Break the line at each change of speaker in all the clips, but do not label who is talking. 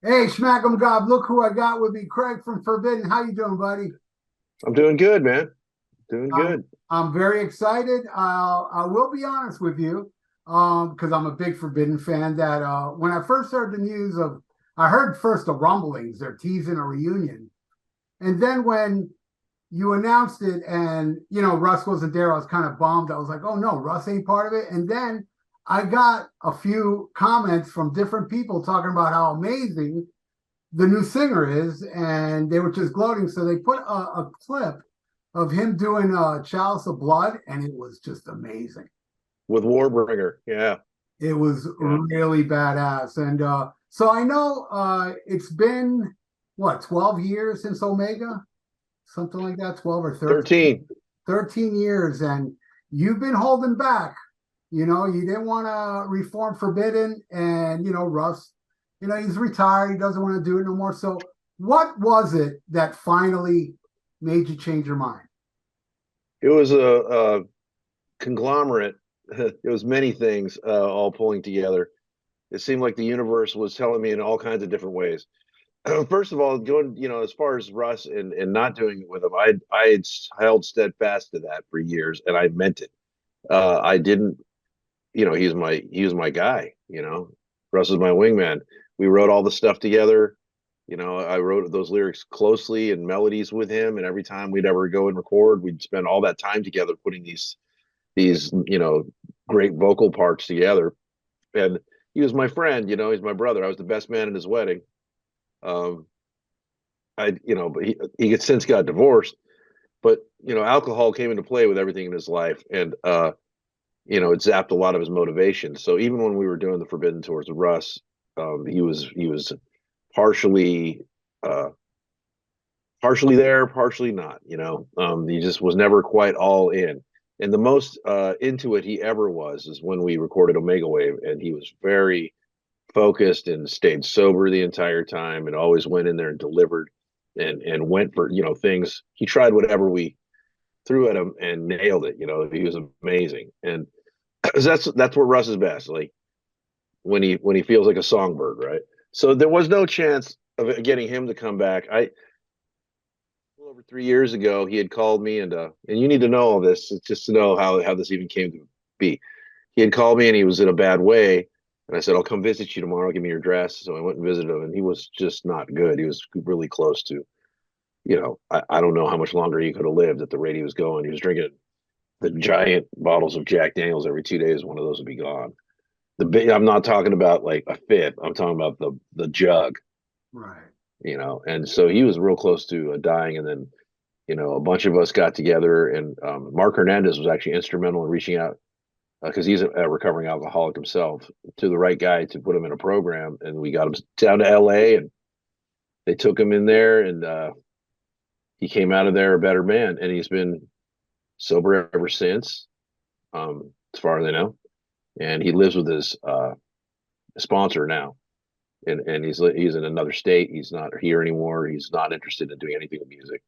Hey, Schmack'em Gob, look who I got with me, Craig from Forbidden. How you doing, buddy?
I'm doing good, man. Doing
I'm
good.
I'm very excited. I will be honest with you, because I'm a big Forbidden fan. That when I first heard the news of, I heard first the rumblings, they're teasing a reunion, and then when you announced it, and Russ wasn't there, I was kind of bummed. I was like, oh no, Russ ain't part of it. And then I got a few comments from different people talking about how amazing the new singer is, and they were just gloating. So they put a clip of him doing Chalice of Blood, and it was just amazing.
With Warbringer. Yeah.
It was
Yeah.
really badass. And so I know it's been what, 12 years since Omega, something like that, 12 or 13.
13.
13 years, and you've been holding back. You didn't want to reform Forbidden, and Russ, he's retired. He doesn't want to do it no more. So, what was it that finally made you change your mind?
It was a conglomerate. It was many things all pulling together. It seemed like the universe was telling me in all kinds of different ways. First of all, going, as far as Russ and not doing it with him, I had held steadfast to that for years, and I meant it. I didn't, he was my guy. Russ is my wingman. We wrote all the stuff together. I wrote those lyrics closely and melodies with him, and every time we'd ever go and record, we'd spend all that time together putting these great vocal parts together. And he was my friend. He's my brother. I was the best man in his wedding. Um, but he had since got divorced. But alcohol came into play with everything in his life, and it zapped a lot of his motivation. So even when we were doing the Forbidden tours with Russ, he was partially uh, partially there, partially not. He just was never quite all in. And the most into it he ever was is when we recorded Omega Wave, and he was very focused and stayed sober the entire time, and always went in there and delivered, and went for things. He tried whatever we threw at him and nailed it. He was amazing, and that's where Russ is best. Like when he feels like a songbird, right? So there was no chance of getting him to come back. I over 3 years ago, he had called me, and you need to know all this just to know how this even came to be. He had called me, and he was in a bad way, and I said, I'll come visit you tomorrow. Give me your address. So I went and visited him, and he was just not good. He was really close to, I don't know how much longer he could have lived at the rate he was going. He was drinking the giant bottles of Jack Daniels every 2 days. One of those would be gone. The big, I'm not talking about like a fifth. I'm talking about the jug.
Right.
And so he was real close to dying, and then a bunch of us got together, and Mark Hernandez was actually instrumental in reaching out, because he's a recovering alcoholic himself, to the right guy to put him in a program, and we got him down to L.A. and they took him in there, and he came out of there a better man, and he's been sober ever since, as far as I know, and he lives with his sponsor now, and he's in another state. He's not here anymore. He's not interested in doing anything with music.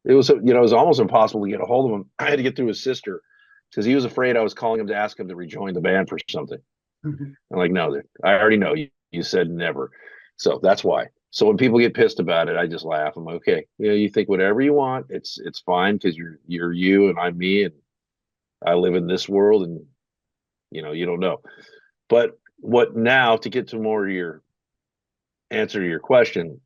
It was almost impossible to get a hold of him. I had to get through his sister because he was afraid I was calling him to ask him to rejoin the band for something. I'm like, no, I already know you said never. So that's why. So when people get pissed about it, I just laugh. I'm like, okay, you think whatever you want. It's fine, because you're you and I'm me, and I live in this world, and you don't know. But what now, to get to more of your answer to your question,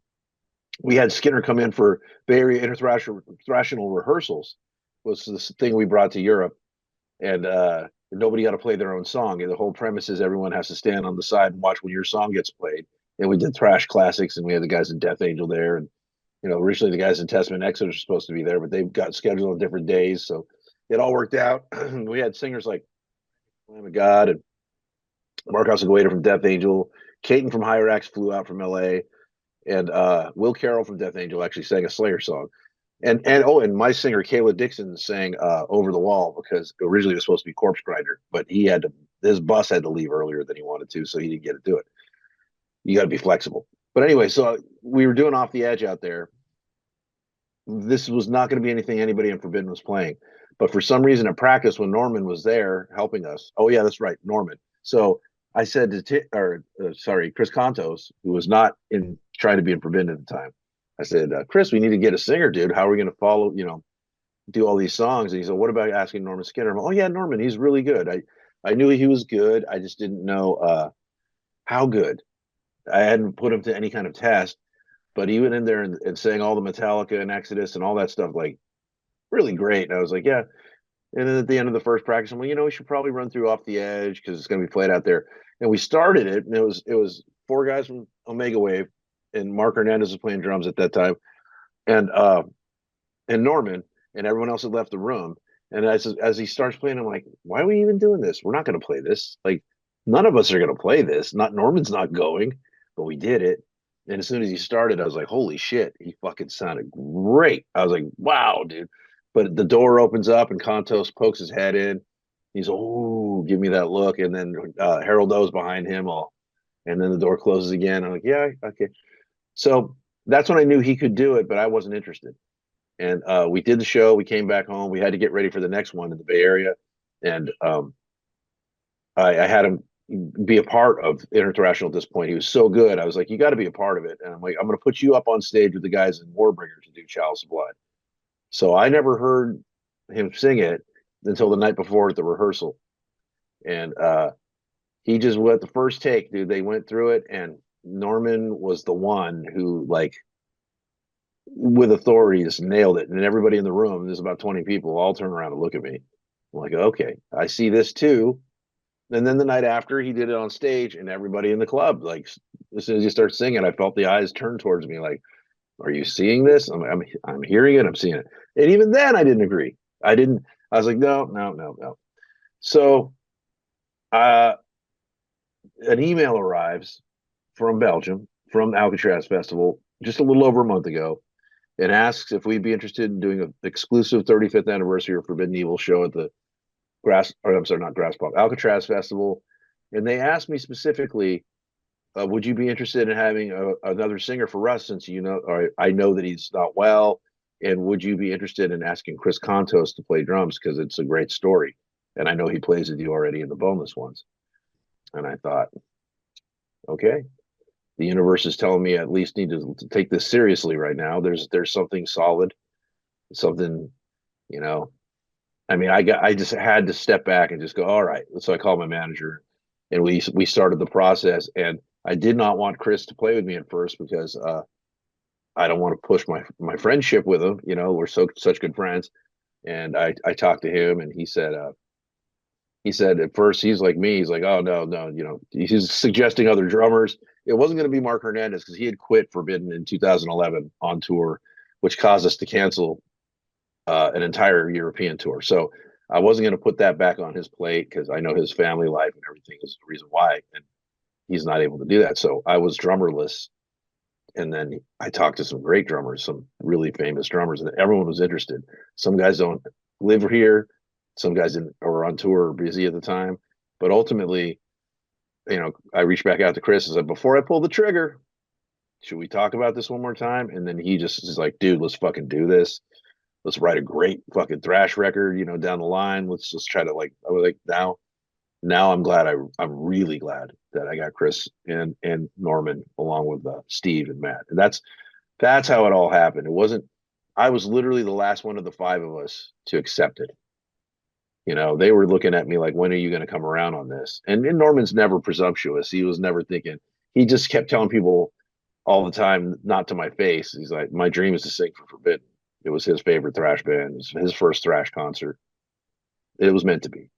we had Skinner come in for Bay Area International rehearsals. Was this thing we brought to Europe, and nobody got to play their own song. And the whole premise is everyone has to stand on the side and watch when your song gets played. And we did Thrash classics, and we had the guys in Death Angel there, and originally the guys in Testament Exodus were supposed to be there, but they got scheduled on different days, so it all worked out. We had singers like Lamb of God and Mark Osagueda from Death Angel. Caton from Higher Axe flew out from LA, and Will Carroll from Death Angel actually sang a Slayer song. And my singer Kayla Dixon sang "Over the Wall," because originally it was supposed to be Corpse Grinder, but his bus had to leave earlier than he wanted to, so he didn't get to do it. You got to be flexible. But anyway, so we were doing Off the Edge out there. This was not going to be anything anybody in Forbidden was playing, but for some reason at practice when Norman was there helping us, oh yeah, that's right, Norman. So I said to sorry, Chris Contos, who was not in trying to be in Forbidden at the time. I said, Chris, we need to get a singer, dude. How are we going to follow, do all these songs? And he said, what about asking Norman Skinner? I'm, oh yeah, Norman, he's really good. I knew he was good. I just didn't know how good. I hadn't put him to any kind of test, but he went in there and sang all the Metallica and Exodus and all that stuff, like really great. And I was like, yeah. And then at the end of the first practice, I'm like, we should probably run through Off the Edge because it's going to be played out there. And we started it, and it was four guys from Omega Wave, and Mark Hernandez was playing drums at that time, and Norman, and everyone else had left the room. And as he starts playing, I'm like, why are we even doing this? We're not going to play this. Like, none of us are going to play this. Not Norman's not going, but we did it. And as soon as he started, I was like, holy shit, he fucking sounded great. I was like, wow, dude. But the door opens up and Contos pokes his head in. He's, oh, give me that look. And then Harold O's behind him. And then the door closes again. I'm like, yeah, okay. So that's when I knew he could do it, but I wasn't interested. And we did the show. We came back home. We had to get ready for the next one in the Bay Area. And I had him be a part of International at this point. He was so good. I was like, you got to be a part of it. And I'm like, I'm going to put you up on stage with the guys in Warbringer to do Chalice of Blood. So I never heard him sing it until the night before at the rehearsal. And he just went the first take, dude. They went through it, and Norman was the one who, like, with authority, just nailed it. And everybody in the room, there's about 20 people, all turn around and look at me. I'm like, okay, I see this too. And then the night after, he did it on stage, and everybody in the club, like, as soon as he starts singing, I felt the eyes turn towards me, like, are you seeing this? I'm hearing it. I'm seeing it. And even then, I didn't agree. I was like, no, no, no, no. So an email arrives from Belgium, from Alcatraz Festival, just a little over a month ago, and asks if we'd be interested in doing an exclusive 35th anniversary of Forbidden Evil show at the Alcatraz Festival. And they asked me specifically, would you be interested in having another singer for us, since or I know that he's not well, and would you be interested in asking Chris Contos to play drums, because it's a great story, and I know he plays with you already in the Boneless Ones. And I thought, okay, the universe is telling me I at least need to take this seriously right now. There's something solid, something, I mean, I just had to step back and just go, all right. So I called my manager, and we started the process. And I did not want Chris to play with me at first, because I don't want to push my friendship with him. We're such good friends. And I talked to him, and he said at first, he's like me. He's like, oh no, he's suggesting other drummers. It wasn't going to be Mark Hernandez, because he had quit Forbidden in 2011 on tour, which caused us to cancel an entire European tour. So I wasn't going to put that back on his plate, because I know his family life and everything is the reason why, and he's not able to do that. So I was drummerless. And then I talked to some great drummers, some really famous drummers, and everyone was interested. Some guys don't live here. Some guys are on tour or busy at the time. But ultimately, I reached back out to Chris and said, before I pull the trigger, should we talk about this one more time? And then he just is like, dude, let's fucking do this. Let's write a great fucking thrash record, down the line. Let's just try to, like, I was like, now I'm glad. I'm really glad that I got Chris and Norman, along with Steve and Matt. And that's how it all happened. It wasn't, I was literally the last one of the five of us to accept it. They were looking at me like, when are you going to come around on this? And Norman's never presumptuous. He was never thinking, he just kept telling people all the time, not to my face. He's like, my dream is to sing for Forbidden. It was his favorite thrash band. It was his first thrash concert. It was meant to be.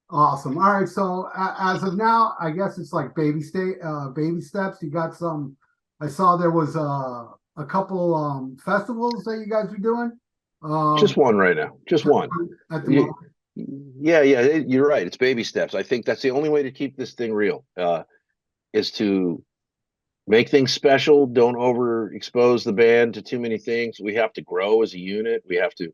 Awesome. All right. So as of now, I guess it's like baby steps. You got some. I saw there was a couple festivals that you guys are doing.
Just one right now. Just one.
At the moment.
Yeah. You're right. It's baby steps. I think that's the only way to keep this thing real. Is to make things special. Don't overexpose the band to too many things. We have to grow as a unit. We have to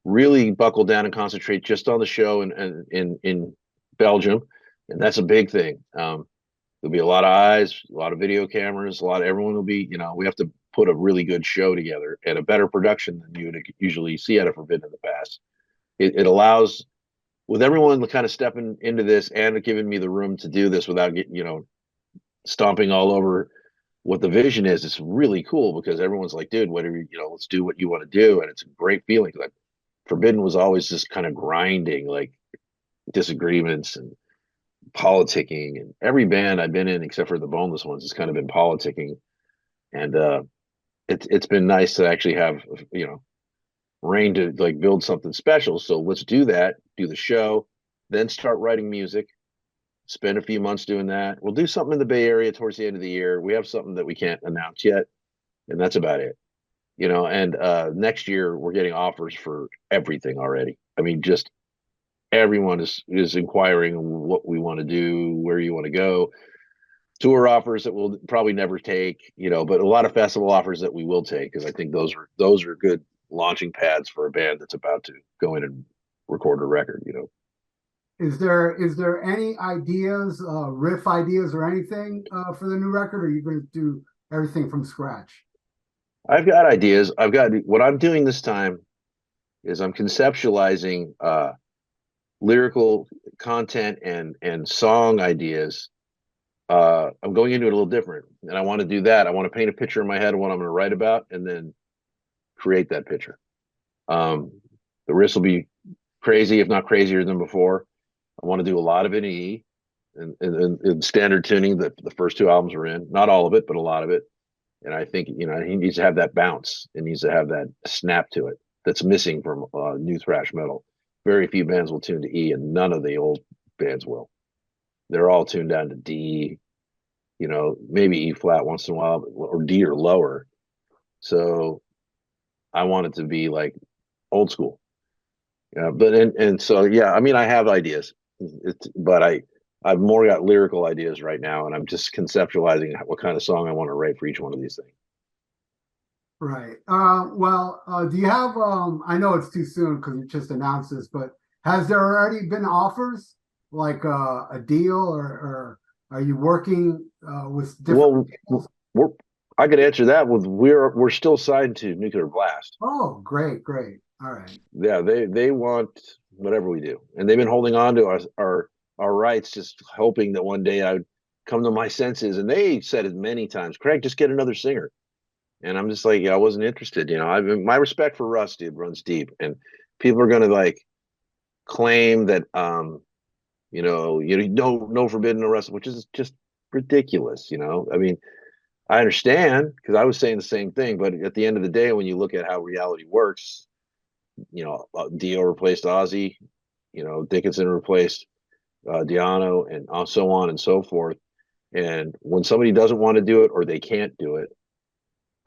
really buckle down and concentrate just on the show in Belgium, and that's a big thing. There'll be a lot of eyes, a lot of video cameras, everyone will be. We have to put a really good show together, and a better production than you would usually see out of Forbidden in the past. It allows with everyone kind of stepping into this and giving me the room to do this without getting, stomping all over what the vision is, it's really cool because everyone's like, dude, whatever, let's do what you want to do. And it's a great feeling. Like Forbidden was always just kind of grinding, like disagreements and politicking. And every band I've been in, except for the Boneless ones, has kind of been politicking. And it's been nice to actually have, reign to like build something special. So let's do that, do the show, then start writing music, spend a few months doing that. We'll do something in the Bay Area towards the end of the year. We have something that we can't announce yet, and that's about it. And next year we're getting offers for everything already. I mean, just everyone is inquiring what we want to do, where you want to go. Tour offers that we'll probably never take, but a lot of festival offers that we will take because I think those are good launching pads for a band that's about to go in and record a record.
Is there any ideas, riff ideas or anything for the new record, or are you going to do everything from scratch?
I've got ideas. I've got what I'm doing this time is I'm conceptualizing lyrical content and song ideas. I'm going into it a little different, and I want to do that. I want to paint a picture in my head of what I'm going to write about, and then create that picture. Um, the riffs will be crazy, if not crazier than before. I want to do a lot of it in E and standard tuning that the first two albums are in. Not all of it, but a lot of it. And I think, he needs to have that bounce. It needs to have that snap to it that's missing from new thrash metal. Very few bands will tune to E, and none of the old bands will. They're all tuned down to D, maybe E flat once in a while, or D or lower. So I want it to be like old school. Yeah, but and so yeah, I mean, I have ideas, but I've more got lyrical ideas right now, and I'm just conceptualizing what kind of song I want to write for each one of these things.
Right. Well, do you have, I know it's too soon because you just announced this, but has there already been offers like a deal, or are you working with different
Well,
deals?
we're I could answer that with we're still signed to Nuclear Blast.
Oh, great, great. All right.
Yeah, they want whatever we do, and they've been holding on to our rights, just hoping that one day I would come to my senses. And they said it many times, Craig, just get another singer. And I'm just like, yeah, I wasn't interested. My respect for Russ, dude, runs deep, and people are gonna like claim that no forbidden arrest, which is just ridiculous. I mean, I understand because I was saying the same thing, but at the end of the day, when you look at how reality works, Dio replaced Ozzy, Dickinson replaced Diano, and so on and so forth. And when somebody doesn't want to do it or they can't do it,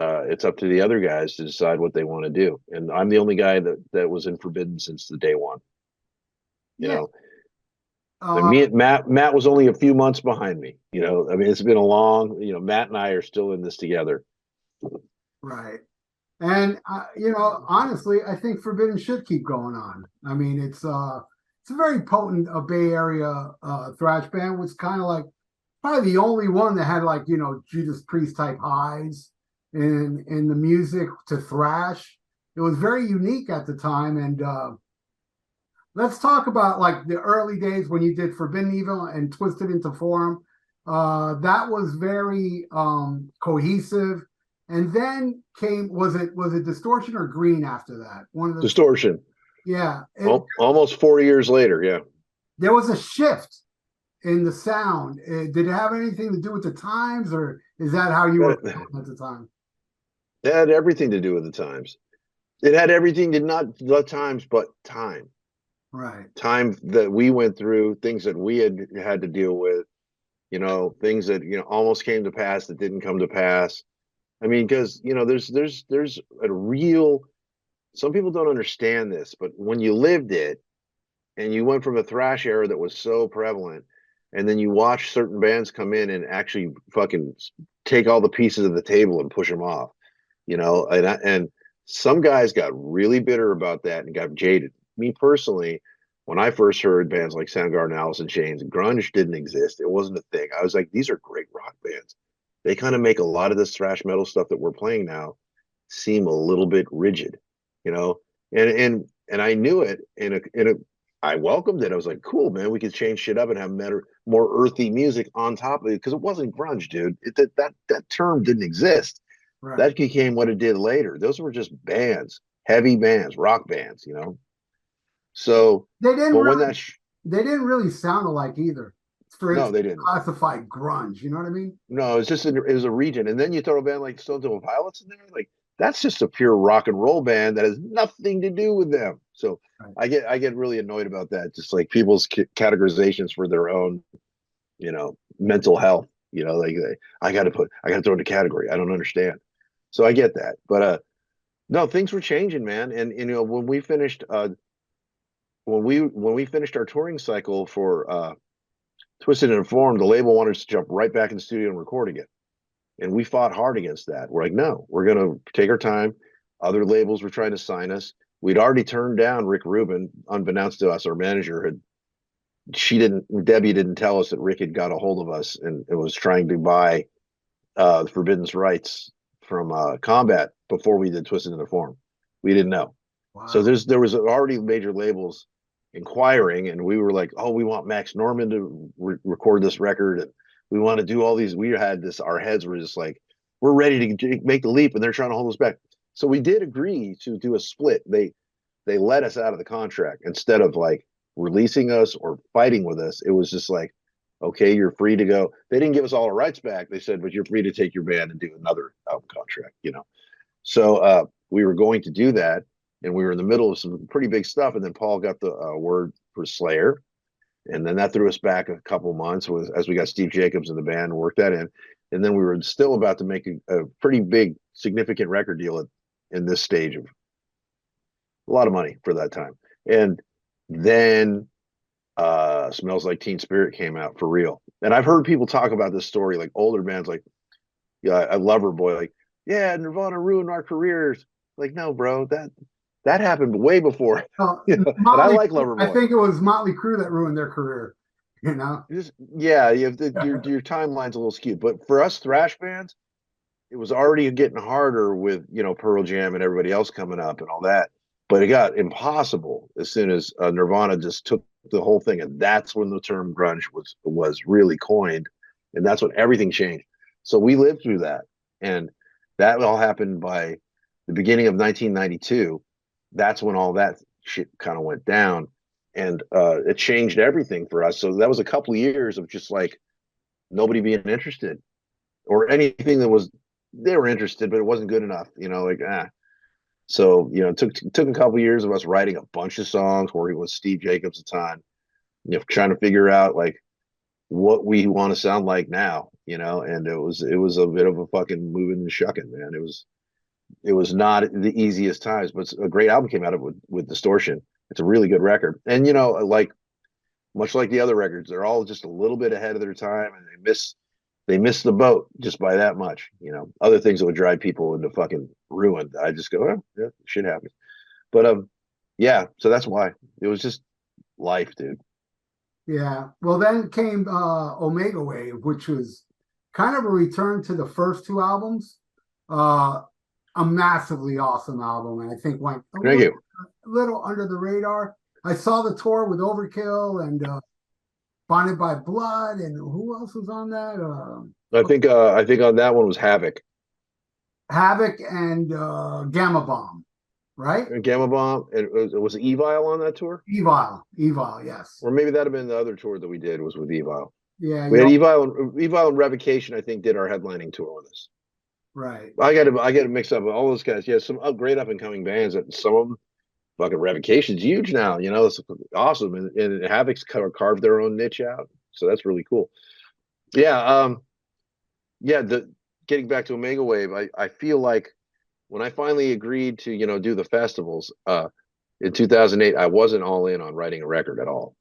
it's up to the other guys to decide what they want to do. And I'm the only guy that was in Forbidden since the day one. You
Yeah.
know, and
Uh,
me and Matt was only a few months behind me. I mean, it's been a long. Matt and I are still in this together.
right. And honestly, I think Forbidden should keep going on. I mean, it's a very potent Bay Area thrash band, which kind of like probably the only one that had like Judas Priest type highs in the music to thrash. It was very unique at the time. And let's talk about like the early days when you did Forbidden Evil and Twisted into Form. That was very cohesive. And then was it Distortion or Green after that? One of the two.
Distortion.
Yeah.
Almost 4 years later. Yeah.
There was a shift in the sound. Did it have anything to do with the times, or is that how you were
That,
feeling at the time?
that had everything to do with the times. It had everything to not the times, but time.
Right.
Time that we went through, things that we had to deal with, things that almost came to pass that didn't come to pass. I mean, because there's a real. Some people don't understand this, but when you lived it, and you went from a thrash era that was so prevalent, and then you watch certain bands come in and actually fucking take all the pieces of the table and push them off, and some guys got really bitter about that and got jaded. Me personally, when I first heard bands like Soundgarden and Alice in Chains, grunge didn't exist. It wasn't a thing. I was like, these are great rock bands. They kind of make a lot of this thrash metal stuff that we're playing now seem a little bit rigid, you know. And I knew it in a I welcomed it. I was like, cool, man, we could change shit up and have better, more earthy music on top of it because it wasn't grunge, dude. That term didn't exist.
Right.
That became what it did later. Those were just bands, heavy bands, rock bands, you know. So,
They didn't
but when
really
that
they didn't really sound alike either. For it
no,
to
they
be
didn't.
classified grunge, you know what I mean?
No, it's just it was a region, and then you throw a band like Stone Temple Pilots in there, like that's just a pure rock and roll band that has nothing to do with them. So
Right.
I get really annoyed about that, just like people's categorizations for their own, mental health. Like I got to throw in a category. I don't understand. So I get that, but no, things were changing, man. And when we finished our touring cycle for Twisted and Informed, the label wanted us to jump right back in the studio and record again. And we fought hard against that. We're like, no, we're going to take our time. Other labels were trying to sign us. We'd already turned down Rick Rubin, unbeknownst to us. Our manager Debbie didn't tell us that Rick had got a hold of us and was trying to buy Forbidden's rights from Combat before we did Twisted in the Form. We didn't know. So
Wow.
there was already major labels inquiring, and we were like, oh, we want Max Norman to record this record, and we want to do all these. We had this, our heads were just like, we're ready to make the leap, and they're trying to hold us back. So we did agree to do a split. They let us out of the contract instead of like releasing us or fighting with us. It was just like, okay, you're free to go. They didn't give us all our rights back. They said, but you're free to take your band and do another album contract. So we were going to do that, and we were in the middle of some pretty big stuff. And then Paul got the word for Slayer, and then that threw us back a couple months as we got Steve Jacobs in the band and worked that in. And then we were still about to make a pretty big, significant record deal in this stage of a lot of money for that time. And then Smells Like Teen Spirit came out for real. And I've heard people talk about this story, like older bands, like I Loverboy, like, yeah, Nirvana ruined our careers. Like, no, bro, that happened way before. And I
Motley,
like
I
Loverboy.
think it was Motley Crue that ruined their career, you know?
Just yeah, you have your timeline's a little skewed. But for us thrash bands, it was already getting harder with Pearl Jam and everybody else coming up and all that. But it got impossible as soon as Nirvana just took the whole thing, and that's when the term grunge was really coined, and that's when everything changed. So we lived through that, and that all happened by the beginning of 1992. That's when all that shit kind of went down, and it changed everything for us. So that was a couple of years of just like nobody being interested or anything that was they were interested, but it wasn't good enough. Like So it took a couple of years of us writing a bunch of songs, working with Steve Jacobs at the time, trying to figure out like what we want to sound like now, and it was a bit of a fucking moving and shucking, man. It was not the easiest times, but a great album came out of it with Distortion. It's a really good record, and like much like the other records, they're all just a little bit ahead of their time, and they miss the boat just by that much. Other things that would drive people into fucking ruin. I just go, oh, yeah, shit happens. But yeah. So that's why it was just life, dude.
Yeah. Well, then came Omega Wave, which was kind of a return to the first two albums. Uh, a massively awesome album, and I think went
Thank you.
a little under the radar. I saw the tour with Overkill and Bonded by Blood, and who else was on that?
I think on that one was Havoc,
Havoc and Gamma Bomb, right?
and Gamma Bomb, and it was Evil on that tour,
Evil, yes.
or maybe that'd have been the other tour that we did was with Evil.
Yeah,
We
you
had
know,
Evil and Revocation. I think did our headlining tour with us.
right.
I got to mix up all those guys. Yeah, some great up and coming bands. That some of them fucking Revocation's huge now. It's awesome, and Havoc's carved their own niche out. So that's really cool. Yeah, yeah. Getting back to Omega Wave, I feel like when I finally agreed to do the festivals in 2008, I wasn't all in on writing a record at all,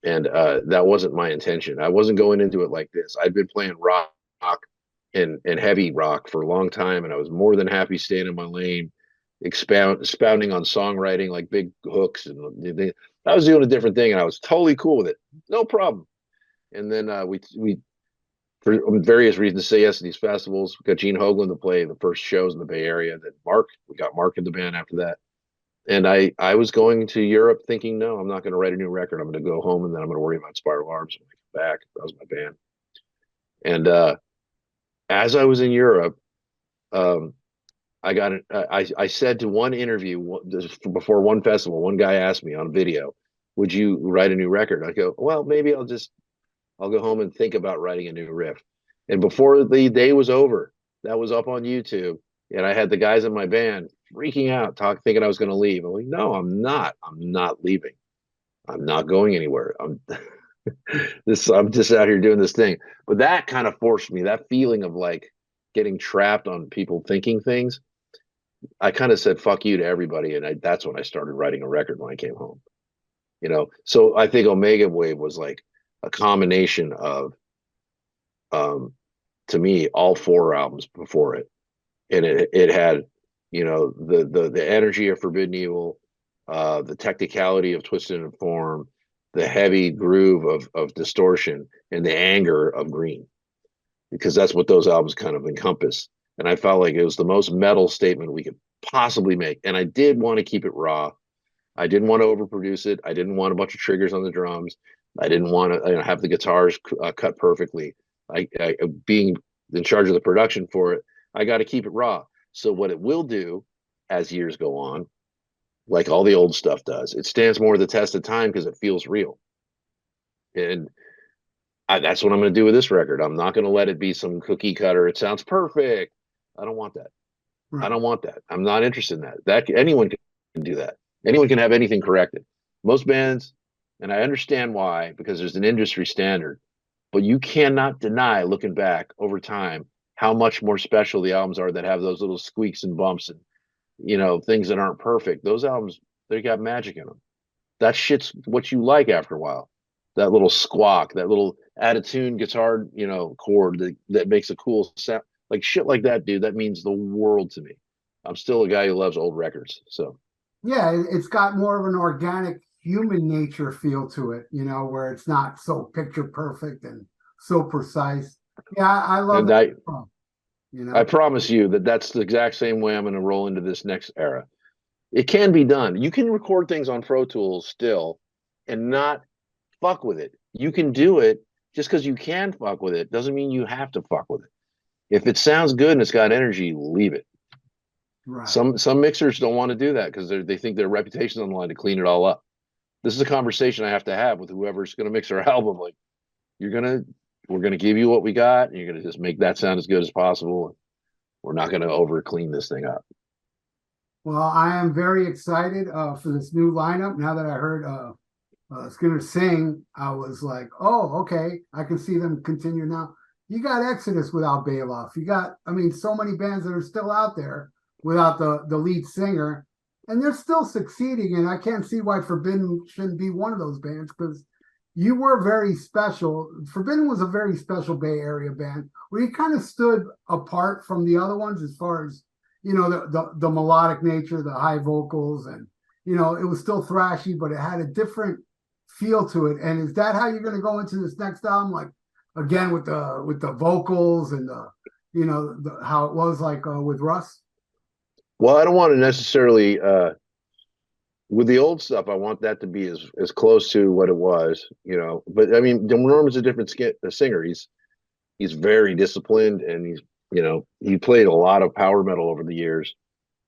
and that wasn't my intention. I wasn't going into it like this. I'd been playing rock and heavy rock for a long time, and I was more than happy staying in my lane, expounding on songwriting like big hooks, and I was doing a different thing, and I was totally cool with it, no problem. And then we for various reasons say yes to these festivals. We got Gene Hoglan to play the first shows in the Bay Area. Then we got Mark in the band after that. And I was going to Europe thinking, no, I'm not going to write a new record. I'm going to go home and then I'm going to worry about Spiral Arms when I come back. That was my band. And as I was in Europe, um, I said to one interview before one festival, one guy asked me on video, would you write a new record? I go, well, maybe I'll go home and think about writing a new riff. And before the day was over, that was up on YouTube. And I had the guys in my band freaking out, thinking I was going to leave. I'm like, no, I'm not. I'm not leaving. I'm not going anywhere. I'm just out here doing this thing. But that kind of forced me, that feeling of like getting trapped on people thinking things. I kind of said fuck you to everybody, and that's when I started writing a record when I came home. So I think Omega Wave was like a combination of, um, to me, all four albums before it, and it had, the energy of Forbidden Evil, the technicality of Twisted and Form, the heavy groove of Distortion, and the anger of Green, because that's what those albums kind of encompass. And I felt like it was the most metal statement we could possibly make. And I did want to keep it raw. I didn't want to overproduce it. I didn't want a bunch of triggers on the drums. I didn't want to have the guitars cut perfectly. Being in charge of the production for it, I got to keep it raw. So what it will do as years go on, like all the old stuff does, it stands more the test of time because it feels real. And that's what I'm going to do with this record. I'm not going to let it be some cookie cutter. It sounds perfect. I don't want that. I
Right.
don't want that. I'm not interested in that. Anyone can do that. Anyone can have anything corrected. Most bands, and I understand why, because there's an industry standard, but you cannot deny looking back over time how much more special the albums are that have those little squeaks and bumps and things that aren't perfect. Those albums, they got magic in them. That shit's what you like after a while. That little squawk, that little out of tune guitar, chord that makes a cool sound. Like shit like that, dude, that means the world to me. I'm still a guy who loves old records. So
Yeah, it's got more of an organic human nature feel to it, where it's not so picture perfect and so precise. Yeah, I love
and
that.
I
Oh, you
I
know,
promise you that that's the exact same way I'm gonna roll into this next era. It can be done. You can record things on Pro Tools still and not fuck with it. You can do it. Just because you can fuck with it doesn't mean you have to fuck with it. If it sounds good and it's got energy, leave it.
right.
Some mixers don't want to do that because they think their reputation's on the line to clean it all up. This is a conversation I have to have with whoever's going to mix our album. Like, we're gonna give you what we got, and you're gonna just make that sound as good as possible. We're not gonna over clean this thing up.
Well, I am very excited for this new lineup. Now that I heard Skinner sing, I was like, oh, okay, I can see them continue now. You got Exodus without Bailoff. You got, I mean, so many bands that are still out there without the lead singer, and they're still succeeding. And I can't see why Forbidden shouldn't be one of those bands because you were very special. Forbidden was a very special Bay Area band where you kind of stood apart from the other ones as far as the melodic nature, the high vocals, and it was still thrashy, but it had a different feel to it. And is that how you're going to go into this next album? Like again with the vocals and how it was like with Russ?
Well, I don't want to necessarily with the old stuff. I want that to be as close to what it was, But I mean, Norman's a different singer. He's very disciplined, and he played a lot of power metal over the years.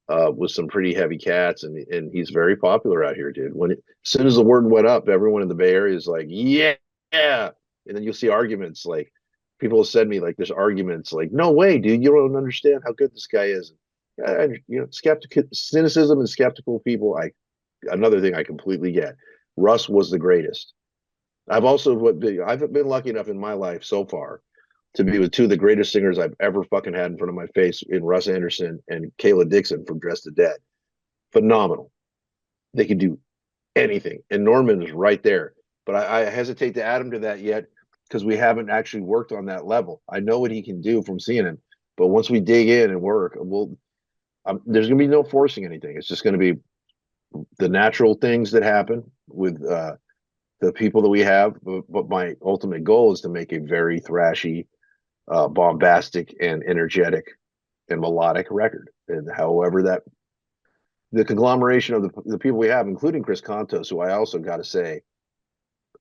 With some pretty heavy cats, and he's very popular out here, dude. As soon as the word went up, everyone in the Bay Area is like, yeah, yeah. And then you'll see arguments like people have said to me like there's arguments like, no way, dude, you don't understand how good this guy is. Skeptical cynicism and skeptical people. Another thing I completely get. Russ was the greatest. I've been lucky enough in my life so far to be with two of the greatest singers I've ever fucking had in front of my face in Russ Anderson and Kayla Dixon from Dressed to Dead. Phenomenal. They can do anything. And Norman is right there. But I hesitate to add him to that yet because we haven't actually worked on that level. I know what he can do from seeing him. But once we dig in and work, there's going to be no forcing anything. It's just going to be the natural things that happen with the people that we have. But my ultimate goal is to make a very thrashy, bombastic and energetic and melodic record. And however the conglomeration of the people we have, including Chris Contos, who I also got to say,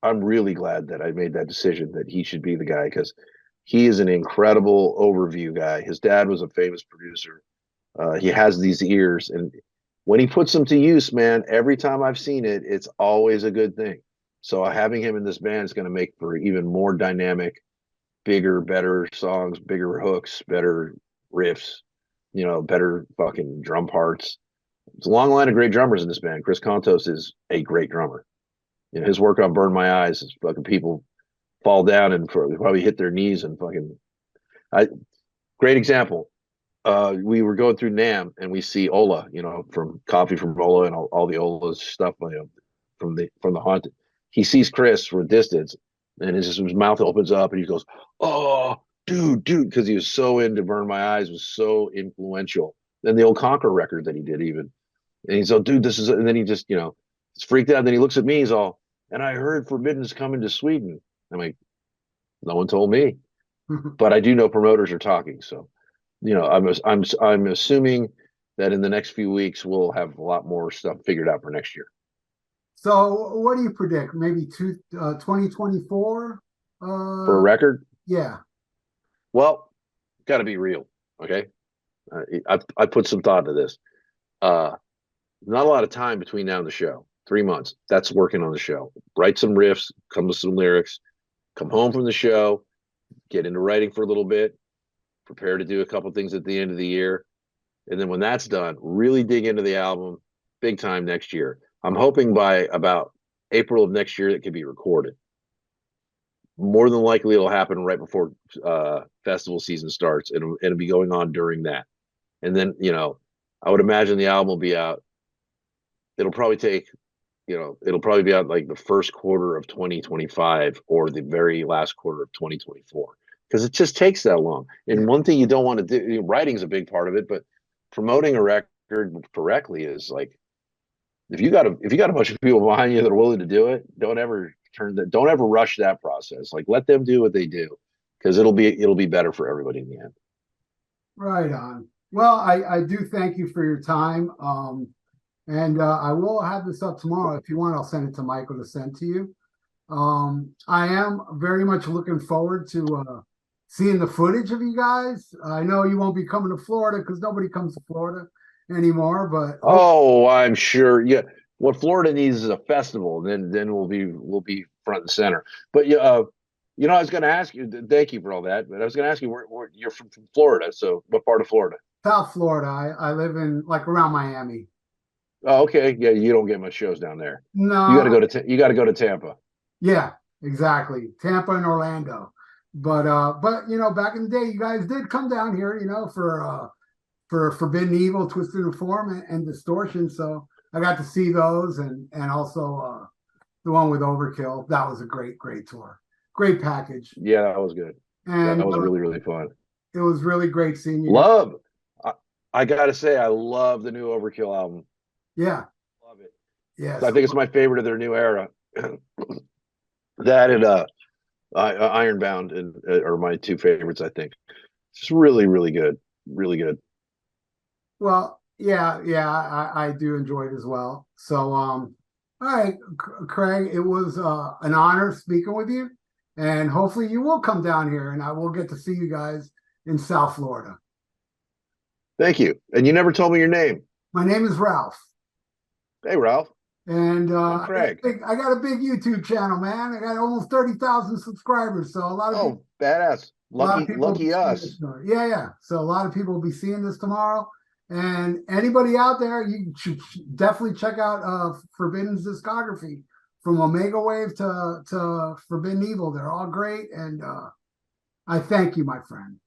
I'm really glad that I made that decision that he should be the guy, because he is an incredible overview guy. His dad was a famous producer. He has these ears, and when he puts them to use, man, every time I've seen it, it's always a good thing. So having him in this band is going to make for even more dynamic, bigger, better songs, bigger hooks, better riffs, better fucking drum parts. It's a long line of great drummers in this band. Chris Contos is a great drummer. His work on Burn My Eyes is fucking people fall down and probably hit their knees and fucking. Great example. We were going through NAMM and we see Ola, from Coffee from Ola and all the Ola's stuff, from the Haunted. He sees Chris from a distance, and his mouth opens up and he goes, "Oh, dude," because he was so into Burn My Eyes, was so influential. And the old Conquer record that he did even, and he's like, "Dude, this is," and then he just, he's freaked out. And then he looks at me, he's all, "And I heard Forbidden's coming to Sweden." I'm like, no one told me, but I do know promoters are talking, so. I'm assuming that in the next few weeks we'll have a lot more stuff figured out for next year.
So what do you predict? Maybe 2024?
For a record?
Yeah.
Well, got to be real, okay? I put some thought into this. Not a lot of time between now and the show. 3 months. That's working on the show. Write some riffs, come with some lyrics, come home from the show, get into writing for a little bit, prepare to do a couple things at the end of the year. And then when that's done, really dig into the album big time next year. I'm hoping by about April of next year it can be recorded. More than likely it'll happen right before festival season starts, and it'll be going on during that. And then, I would imagine the album will be out. It'll probably take, it'll probably be out like the first quarter of 2025 or the very last quarter of 2024. Because it just takes that long. And one thing you don't want to do, writing's a big part of it, but promoting a record correctly is like, if you got a bunch of people behind you that are willing to do it, don't ever rush that process. Like, let them do what they do, because it'll be better for everybody in the end.
Right on. Well, I do thank you for your time. And I will have this up tomorrow. If you want, I'll send it to Michael to send to you. I am very much looking forward to seeing the footage of you guys. I know you won't be coming to Florida because nobody comes to Florida anymore, but
I'm sure. Yeah, what Florida needs is a festival. Then we'll be front and center. But I was going to ask you. Thank you for all that. But I was going to ask you, where you're from Florida. So what part of Florida?
South Florida. I live in around Miami.
Oh, okay. Yeah, you don't get much shows down there.
No,
you got to go to Tampa.
Yeah, exactly. Tampa and Orlando. But back in the day, you guys did come down here, for Forbidden Evil, Twisted Reform, and Distortion. So I got to see those, and also the one with Overkill. That was a great tour, great package.
Yeah, that was good. And that was really, really fun.
It was really great seeing you.
Love. I gotta say, I love the new Overkill album.
Yeah,
love it.
Yeah,
I think it's my favorite of their new era. That and Ironbound are my two favorites. I think it's really, really good, really good.
Well, yeah, I do enjoy it as well. So, all right, Craig, it was an honor speaking with you, and hopefully you will come down here, and I will get to see you guys in South Florida.
Thank you. And you never told me your name.
My name is Ralph.
Hey, Ralph.
And
Craig.
I got a big YouTube channel, man. I got almost 30,000 subscribers. So a lot of people,
badass. Lucky us.
Yeah. So a lot of people will be seeing this tomorrow. And anybody out there, you should definitely check out Forbidden's discography, from Omega Wave to Forbidden Evil. They're all great. And I thank you, my friend.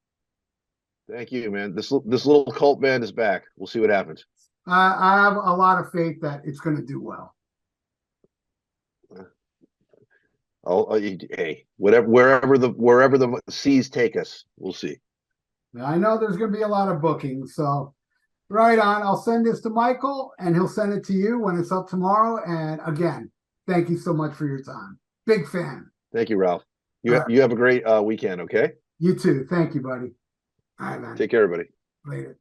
Thank you, man. This little cult band is back. We'll see what happens.
I have a lot of faith that it's going to do well.
Hey, wherever the seas take us, we'll see.
I know there's going to be a lot of bookings, so right on. I'll send this to Michael, and he'll send it to you when it's up tomorrow. And again, thank you so much for your time. Big fan.
Thank you, Ralph. You have a great weekend. Okay.
You too. Thank you, buddy. All right, man.
Take care, everybody.
Later.